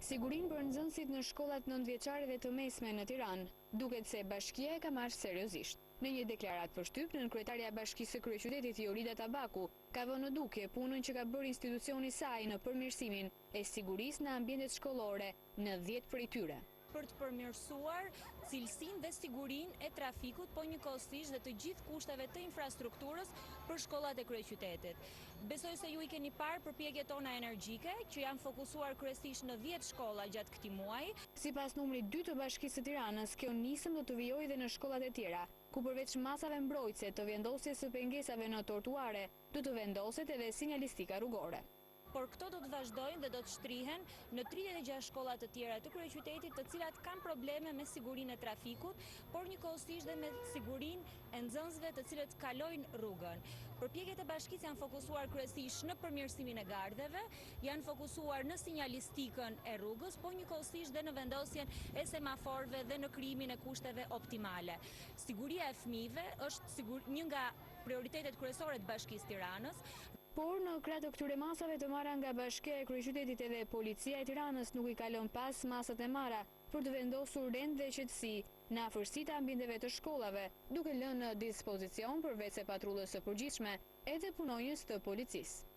Sigurinë për nxënësit në shkollat nëntëvjeçare dhe të mesme në Tiranë, duket se bashkia e ka marrë seriozisht. Në një deklaratë për shtyp, nënkryetarja e Bashkisë së Kryeqytetit Jorida Tabaku ka vënë në dukje punën që ka bërë institucioni i saj në përmirësimin e sigurisë në ambientet shkollore në 10 prej tyre. Për të përmirësuar cilësinë dhe sigurinë e trafikut, po njëkohësisht dhe të gjithë kushteve të infrastrukturës për shkollat e kryeqytetit. Besoj se ju i keni parë përpjekjet tona energjike, që janë fokusuar kryesisht në 10 shkolla gjatë këtij muaji. Sipas numrit 2 të Bashkisë së Tiranës, kjo nisëm do të vijojë edhe në shkollat e tjera, ku përveç masave mbrojtëse të vendosjes së pengesave në trotuare, do të vendoset edhe sinjalistika rrugore. Por këto do të vazhdojnë dhe do të shtrihen në 36 shkolla të tjera të kryeqytetit, të cilat kanë probleme me sigurinë e trafikut, por njëkohësisht dhe me sigurinë e nxënësve të cilët kalojnë rrugën. Përpjekjet e bashkisë janë fokusuar kryesisht në përmirësimin e gardheve, janë fokusuar në sinjalistikën e rrugës, por njëkohësisht dhe në vendosjen e semaforëve dhe në krijimin e kushteve optimale. Siguria e fëmijëve është një nga prioritetet kryesore të Bashkisë Tiranës. Por në krah të këtyre masave të marra nga Bashkia e Kryeqytetit edhe Policia e Tiranës nuk i kalon pas masat e marra për të vendosur rend dhe qetësi në afërsitë e ambienteve të shkollave, duke lënë në dispozicion përveç se patrullës së përgjithshme edhe punonjës të policisë.